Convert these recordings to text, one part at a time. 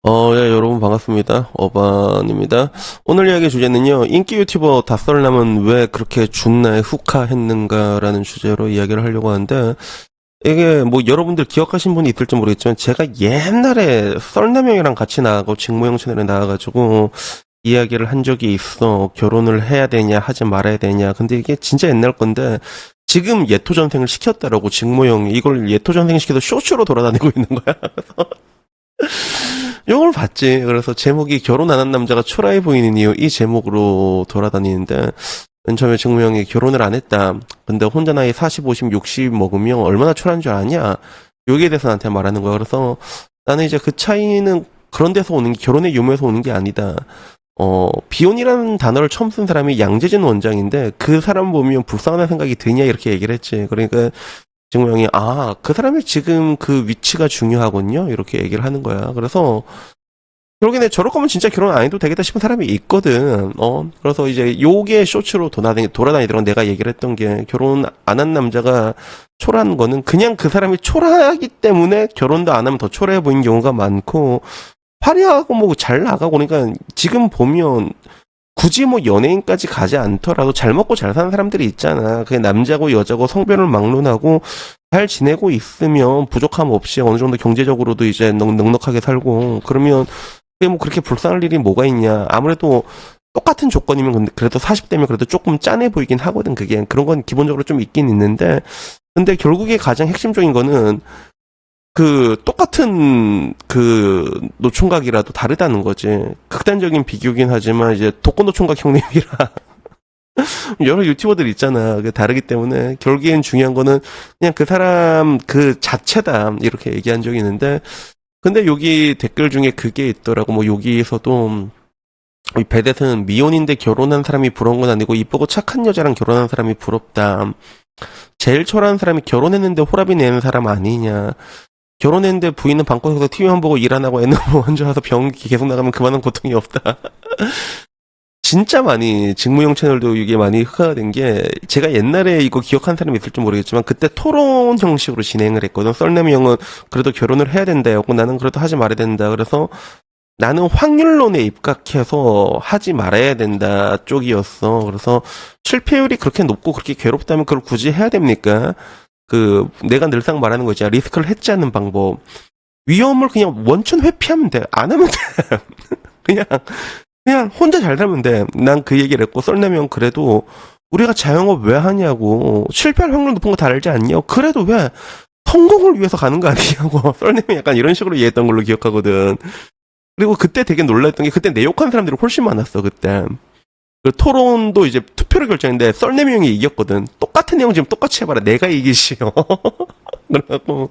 예, 여러분 반갑습니다. 어반입니다. 오늘 이야기 주제는요, 인기 유튜버 닷설남은 왜 그렇게 준나에 훅하했는가라는 주제로 이야기를 하려고 하는데, 이게 뭐 여러분들 기억하신 분이 있을지 모르겠지만, 제가 옛날에 썰남형이랑 같이 나가고 직무형 채널에 나와가지고, 이야기를 한 적이 있어. 결혼을 해야 되냐, 하지 말아야 되냐. 근데 이게 진짜 옛날 건데, 지금 예토전생을 시켰다라고 직무형이 이걸 예토전생 시켜서 쇼츠로 돌아다니고 있는 거야. 이걸 봤지. 그래서 제목이 결혼 안 한 남자가 초라해 보이는 이유 이 제목으로 돌아다니는데 맨 처음에 증명이 결혼을 안 했다. 근데 혼자 나이 40, 50, 60 먹으면 얼마나 초라한 줄 아냐. 여기에 대해서 나한테 말하는 거야. 그래서 나는 이제 그 차이는 그런 데서 오는 게 결혼의 유무에서 오는 게 아니다. 비혼이라는 단어를 처음 쓴 사람이 양재진 원장인데 그 사람 보면 불쌍하다는 생각이 드냐 이렇게 얘기를 했지. 그러니까 증명이 그 사람이 지금 그 위치가 중요하군요. 이렇게 얘기를 하는 거야. 그래서 결국에는 저럴 거면 진짜 결혼 안 해도 되겠다 싶은 사람이 있거든. 그래서 이제 요게 쇼츠로 돌아다니더라고. 내가 얘기를 했던 게 결혼 안 한 남자가 초라한 거는 그냥 그 사람이 초라하기 때문에 결혼도 안 하면 더 초라해 보이는 경우가 많고 화려하고 뭐 잘 나가고 그러니까 지금 보면 굳이 뭐 연예인까지 가지 않더라도 잘 먹고 잘 사는 사람들이 있잖아. 그게 남자고 여자고 성별을 막론하고 잘 지내고 있으면 부족함 없이 어느 정도 경제적으로도 이제 넉넉하게 살고 그러면 그게 뭐 그렇게 불쌍할 일이 뭐가 있냐. 아무래도 똑같은 조건이면 근데 그래도 40대면 그래도 조금 짠해 보이긴 하거든. 그게 그런 건 기본적으로 좀 있긴 있는데 근데 결국에 가장 핵심적인 거는 그 똑같은 그 노총각이라도 다르다는 거지. 극단적인 비교긴 하지만 이제 독거 노총각 형님이라 여러 유튜버들 있잖아. 그 다르기 때문에 결국엔 중요한 거는 그냥 그 사람 그 자체다 이렇게 얘기한 적이 있는데 근데 여기 댓글 중에 그게 있더라고. 뭐 여기에서도 이 배댓은 미혼인데 결혼한 사람이 부러운 건 아니고 이쁘고 착한 여자랑 결혼한 사람이 부럽다. 제일 초라한 사람이 결혼했는데 호라비 내는 사람 아니냐. 결혼했는데 부인은 방구석에서 TV만 보고 일 안 하고 애는 먼저 와서 병기 계속 나가면 그만한 고통이 없다. 진짜 많이 직무용 채널도 이게 많이 흑화가 된 게 제가 옛날에 이거 기억한 사람이 있을지 모르겠지만 그때 토론 형식으로 진행을 했거든. 썰내미 형은 그래도 결혼을 해야 된다였고 나는 그래도 하지 말아야 된다. 그래서 나는 확률론에 입각해서 하지 말아야 된다 쪽이었어. 그래서 실패율이 그렇게 높고 그렇게 괴롭다면 그걸 굳이 해야 됩니까? 그 내가 늘상 말하는 거 있잖아. 리스크를 해지 않는 방법. 위험을 그냥 원천 회피하면 돼. 안 하면 돼. 그냥 혼자 잘 살면 돼. 난 그 얘기를 했고 썰내면 그래도 우리가 자영업 왜 하냐고. 실패할 확률 높은 거 다 알지 않냐. 그래도 왜 성공을 위해서 가는 거 아니냐고. 썰내면 약간 이런 식으로 얘기했던 걸로 기억하거든. 그리고 그때 되게 놀랐던 게 그때 내 욕한 사람들이 훨씬 많았어. 그때. 그 토론도 이제 투표로 결정했는데 썰네미 형이 이겼거든. 똑같은 내용 지금 똑같이 해봐라. 내가 이기시오. 그래갖고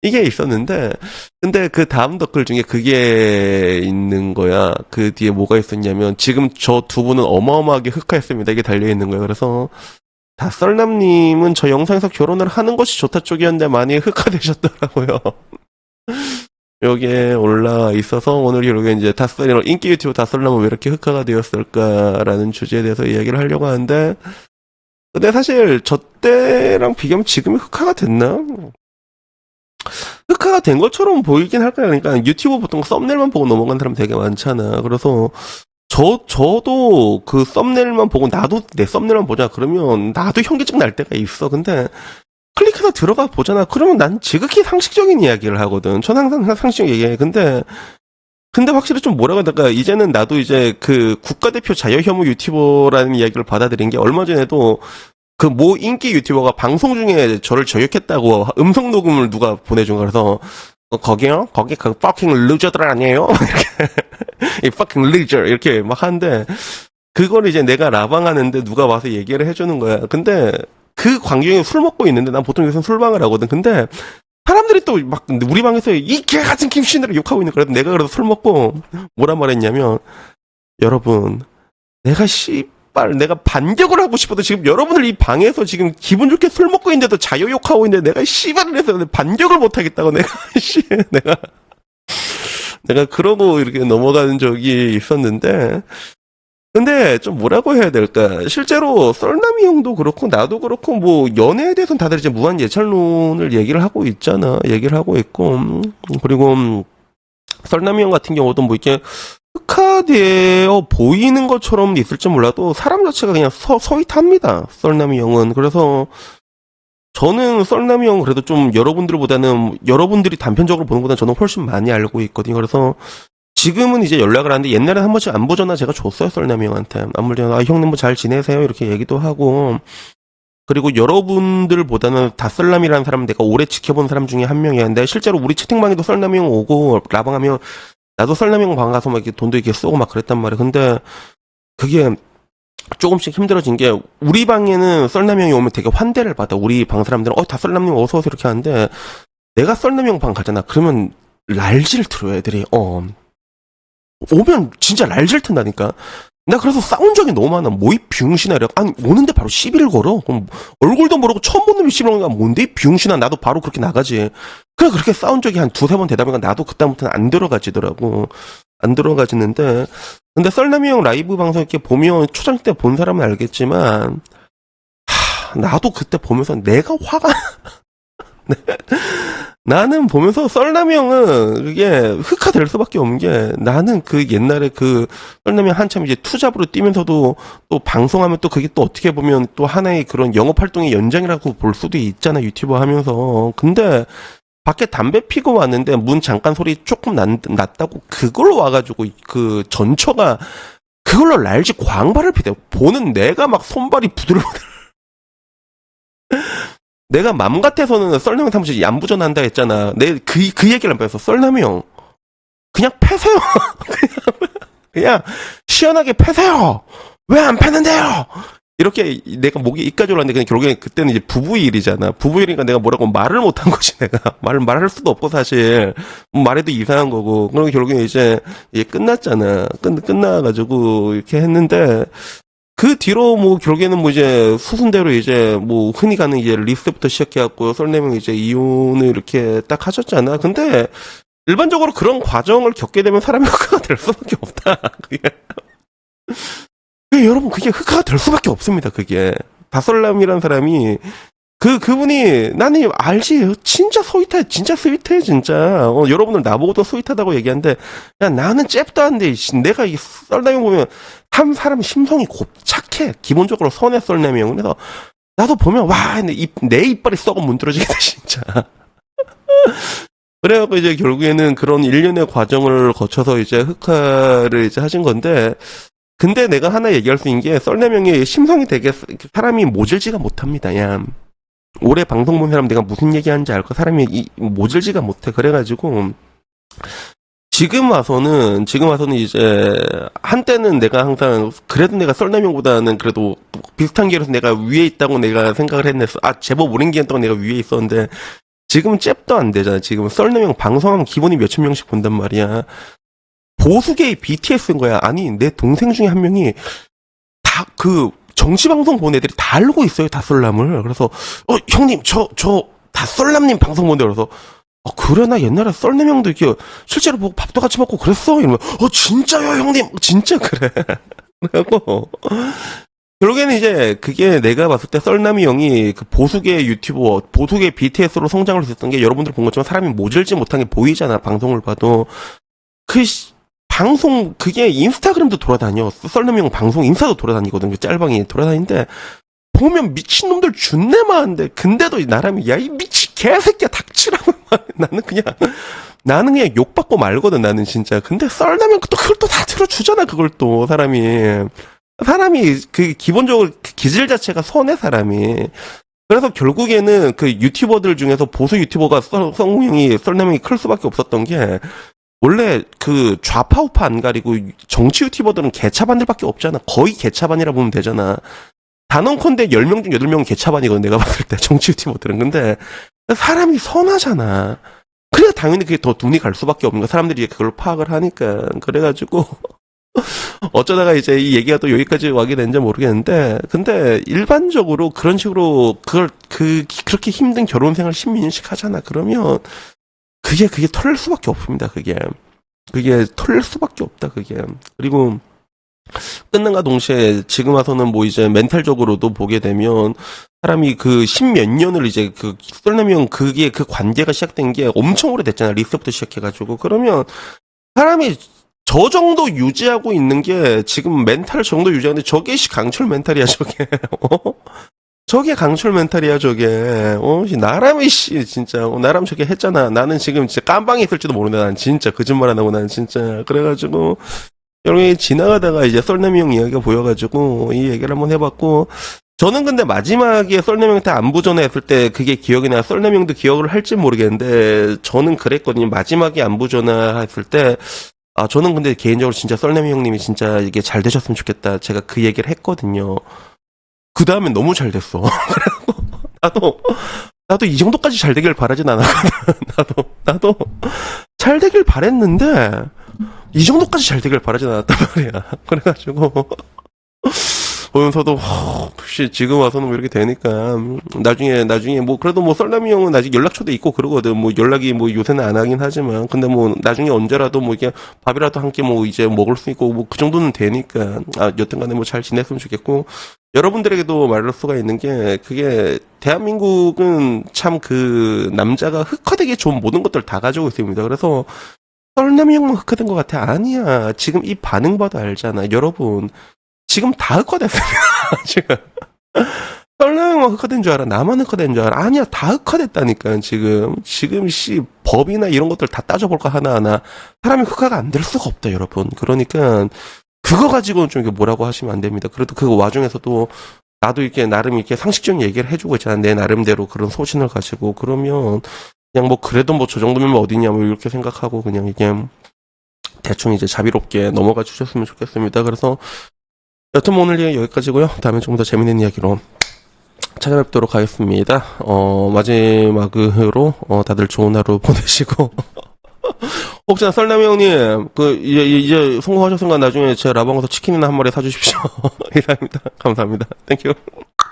이게 있었는데 근데 그 다음 댓글 중에 그게 있는 거야. 그 뒤에 뭐가 있었냐면 지금 저 두 분은 어마어마하게 흑화했습니다. 이게 달려있는 거야. 그래서 다 썰남님은 저 영상에서 결혼을 하는 것이 좋다 쪽이었는데 많이 흑화되셨더라고요. 여기에 올라와 있어서 오늘 결국에 이제 인기 유튜브 닷설남은 왜 이렇게 흑화가 되었을까라는 주제에 대해서 이야기를 하려고 하는데 근데 사실 저 때랑 비교하면 지금이 흑화가 됐나? 흑화가 된 것처럼 보이긴 할까요? 그러니까 유튜브 보통 썸네일만 보고 넘어간 사람 되게 많잖아. 그래서 저도 그 썸네일만 보고 나도 내 썸네일만 보자 그러면 나도 현기증 날 때가 있어. 근데 클릭해서 들어가 보잖아. 그러면 난 지극히 상식적인 이야기를 하거든. 전 항상 상식적 얘기해. 근데 확실히 좀 뭐라고 해야 될까. 이제는 나도 이제 그 국가대표 자유혐오 유튜버라는 이야기를 받아들인 게 얼마 전에도 그 모 인기 유튜버가 방송 중에 저를 저격했다고 음성 녹음을 누가 보내준 거라서 거기요? 거기 그 fucking loser들 아니에요? 이렇게 이 fucking loser 이렇게 막 하는데 그걸 이제 내가 라방하는데 누가 와서 얘기를 해주는 거야. 근데 그 광경에 술 먹고 있는데 난 보통 여기서 술방을 하거든. 근데 사람들이 또 막 우리 방에서 이 개같은 김신이를 욕하고 있는 거야. 내가 그래서 술 먹고 뭐란 말했냐면 여러분 내가 반격을 하고 싶어도 지금 여러분들 이 방에서 지금 기분 좋게 술 먹고 있는데도 자유 욕하고 있는데 내가 씨발을 해서 반격을 못 하겠다고 내가 그러고 이렇게 넘어가는 적이 있었는데 근데 좀 뭐라고 해야 될까? 실제로 썰남이 형도 그렇고 나도 그렇고 뭐 연애에 대해서는 다들 이제 무한 예찰론을 얘기를 하고 있잖아. 얘기를 하고 있고 그리고 썰남이 형 같은 경우도 뭐 이렇게 흑화되어 보이는 것처럼 있을지 몰라도 사람 자체가 그냥 서윗합니다. 썰남이 형은. 그래서 저는 썰남이 형 그래도 좀 여러분들보다는 여러분들이 단편적으로 보는 것보다 저는 훨씬 많이 알고 있거든요. 그래서 지금은 이제 연락을 하는데 옛날에 한 번씩 안부 전화 제가 줬어요. 썰남이 형한테. 안부 전화 형님 뭐 잘 지내세요? 이렇게 얘기도 하고 그리고 여러분들보다는 다 썰남이라는 사람은 내가 오래 지켜본 사람 중에 한 명이었는데 실제로 우리 채팅방에도 썰남이 형 오고 라방하면 나도 썰남이 형 방 가서 막 이렇게 돈도 이렇게 쏘고 막 그랬단 말이에요. 근데 그게 조금씩 힘들어진 게 우리 방에는 썰남이 형이 오면 되게 환대를 받아. 우리 방 사람들은 다 썰남님 어서 오세요 이렇게 하는데 내가 썰남이 형 방 가잖아. 그러면 랄질 틀어 애들이. 오면 진짜 랄질 튼다니까. 나 그래서 싸운 적이 너무 많아. 뭐이 비용신아 이래. 아니 오는데 바로 시비를 걸어. 그럼 얼굴도 모르고 처음 보는 놈이 시비를 거니까 뭔데 이 비용신아. 나도 바로 그렇게 나가지. 그래 그렇게 싸운 적이 한 두세 번 되다 보니까 나도 그다음부터는 안 들어가지더라고. 안 들어가지는데 근데 썰남이 형 라이브 방송 이렇게 보면 초창기 때 본 사람은 알겠지만 나도 그때 보면서 내가 화가 나는 보면서 썰남이 형은 그게 흑화될 수밖에 없는 게 나는 그 옛날에 그 썰남이 형 한참 이제 투잡으로 뛰면서도 또 방송하면 또 그게 또 어떻게 보면 또 하나의 그런 영업 활동의 연장이라고 볼 수도 있잖아 유튜버 하면서. 근데 밖에 담배 피고 왔는데 문 잠깐 소리 조금 났다고 그걸로 와가지고 그 전처가 그걸로 날지 광발을 피대. 보는 내가 막 손발이 부들부들. 내가 맘 같아서는 썰남이 형 사무실 얌부전한다 했잖아. 그 얘기를 안 빼서 썰남이 형 그냥 패세요. 그냥 시원하게 패세요. 왜 안 패는데요? 이렇게 내가 목이 이까지 올랐는데 그냥 결국에 그때는 이제 부부일이잖아. 부부일이니까 내가 뭐라고 말을 못한 거지 내가. 말할 수도 없고 사실 말해도 이상한 거고. 그리고 결국에 이제 끝났잖아. 끝나가지고 이렇게 했는데 그 뒤로 뭐 결국에는 뭐 이제 수순대로 이제 뭐 흔히 가는 이제 리스부터 시작해갖고 썰내면 이제 이혼을 이렇게 딱 하셨잖아. 근데 일반적으로 그런 과정을 겪게 되면 사람이 흑화가 될 수밖에 없다. 여러분 그게 흑화가 될 수밖에 없습니다. 그게 다썰남이라는 사람이 그분이 나는 알지 진짜 스윗해 진짜 스윗해 진짜 여러분들 나보고도 스윗하다고 얘기하는데 야 나는 잽도 안 돼 내가 이 썰남이 보면 한 사람 심성이 착해 기본적으로 선해 썰남이 형. 그래서 나도 보면 와 내 이빨이 썩어 문드러지게 돼 진짜. 그래갖고 이제 결국에는 그런 일련의 과정을 거쳐서 이제 흑화를 이제 하신 건데 근데 내가 하나 얘기할 수 있는 게 썰남형의 심성이 되게 사람이 모질지가 못합니다. 야 올해 방송 본 사람 내가 무슨 얘기하는지 알고 사람이 모질지가 못해. 그래가지고 지금 와서는 이제 한때는 내가 항상 그래도 내가 썰남형보다는 그래도 비슷한 길에서 내가 위에 있다고 내가 생각을 했네. 제법 오랜 기간 동안 내가 위에 있었는데 지금은 잽도 안 되잖아. 지금 썰남형 방송하면 기본이 몇천 명씩 본단 말이야. 보수계의 BTS인 거야. 아니 내 동생 중에 한 명이 다 그 정치방송 본 애들이 다 알고 있어요. 다썰남을. 그래서 형님 저 다썰남님 방송 본데 그래서 그래 나 옛날에 썰남 형도 이렇게 실제로 보고 밥도 같이 먹고 그랬어. 이러면 진짜요 형님 진짜 그래. 그래갖고 결국에는 이제 그게 내가 봤을 때 썰남이 형이 그 보수계 유튜버 보수계 BTS로 성장을 했었던 게 여러분들 본 것처럼 사람이 모질지 못한 게 보이잖아. 방송을 봐도 방송 그게 인스타그램도 돌아다녀. 썰남이 형 방송 인스타도 돌아다니거든. 그 짤방이 돌아다니는데 보면 미친놈들 준내 많은데 근데도 나라면 야 이 미친 개새끼야 닥치라고. 나는 그냥 욕받고 말거든. 나는 진짜. 근데 썰남이 또 그걸 또 다 들어주잖아. 그걸 또 사람이 그 기본적으로 기질 자체가 선해 사람이. 그래서 결국에는 그 유튜버들 중에서 보수 유튜버가 성웅형이 썰남형이 클 수밖에 없었던 게 원래 그 좌파 우파 안 가리고 정치 유튜버들은 개차반들밖에 없잖아. 거의 개차반이라 보면 되잖아. 단언컨대 10명 중 8명은 개차반이거든. 내가 봤을 때 정치 유튜버들은. 근데 사람이 선하잖아. 그래야 당연히 그게 더 눈이 갈 수밖에 없는 거야. 사람들이 그걸 파악을 하니까. 그래가지고 어쩌다가 이제 이 얘기가 또 여기까지 와게 된지 모르겠는데 근데 일반적으로 그런 식으로 그렇게 힘든 결혼 생활 10년씩 하잖아. 그러면 그게 털릴 수밖에 없습니다. 그게 털릴 수밖에 없다. 그게. 그리고 끝난과 동시에 지금 와서는 뭐 이제 멘탈적으로도 보게 되면 사람이 그 십몇 년을 이제 그 썰남이 형 그게 그 관계가 시작된 게 엄청 오래됐잖아. 리스부터 시작해가지고. 그러면 사람이 저 정도 유지하고 있는 게 지금 멘탈 정도 유지하는데 저게 강철 멘탈이야 저게. 어? 저게 강철 멘탈이야 저게. 나람이 진짜 나람 저게 했잖아. 나는 지금 진짜 깜방에 있을지도 모르는데 난 진짜 거짓말 안 하고 난 진짜 그래가지고 여기 지나가다가 이제 썰내미 형 이야기가 보여가지고 이 얘기를 한번 해봤고, 저는 근데 마지막에 썰내미 형한테 안부 전화했을 때 그게 기억이 나요. 썰내미 형도 기억을 할지 모르겠는데 저는 그랬거든요. 마지막에 안부 전화했을 때 저는 근데 개인적으로 진짜 썰내미 형님이 진짜 이게 잘 되셨으면 좋겠다. 제가 그 얘기를 했거든요. 그 다음엔 너무 잘 됐어. 그래고 나도 이 정도까지 잘 되길 바라진 않았거든. 나도 잘 되길 바랬는데, 이 정도까지 잘 되길 바라진 않았단 말이야. 그래가지고, 보면서도, 혹시 지금 와서는 뭐 이렇게 되니까, 나중에, 뭐, 그래도 뭐, 썰남이 형은 아직 연락처도 있고 그러거든. 뭐, 연락이 뭐, 요새는 안 하긴 하지만, 근데 뭐, 나중에 언제라도 뭐, 이게 밥이라도 함께 뭐, 이제 먹을 수 있고, 뭐, 그 정도는 되니까, 여튼 간에 뭐, 잘 지냈으면 좋겠고, 여러분들에게도 말할 수가 있는 게, 그게, 대한민국은 참 그, 남자가 흑화되게 좋은 모든 것들 다 가지고 있습니다. 그래서, 썰남이 형만 흑화된 것 같아. 아니야. 지금 이 반응 봐도 알잖아. 여러분. 지금 다 흑화됐습니다. 지금. 썰남이 형만 흑화된 줄 알아. 나만 흑화된 줄 알아. 아니야. 다 흑화됐다니까. 지금. 법이나 이런 것들 다 따져볼까 하나하나. 사람이 흑화가 안 될 수가 없다, 여러분. 그러니까, 그거 가지고는 좀 이게 뭐라고 하시면 안 됩니다. 그래도 그 와중에서도 나도 이렇게 나름 이렇게 상식적인 얘기를 해주고 있잖아. 내 나름대로 그런 소신을 가지고. 그러면 그냥 뭐 그래도 뭐 저 정도면 뭐 어디냐 뭐 이렇게 생각하고 그냥 이게 대충 이제 자비롭게 넘어가 주셨으면 좋겠습니다. 그래서 여튼 뭐 오늘 얘기 여기까지고요. 다음에 조금 더 재밌는 이야기로 찾아뵙도록 하겠습니다. 마지막으로 다들 좋은 하루 보내시고 혹시나 썰남이 형님 이제 성공하셨으니까 나중에 제 라방에서 치킨이나 한 마리 사주십시오. 이상입니다. 감사합니다. 땡큐.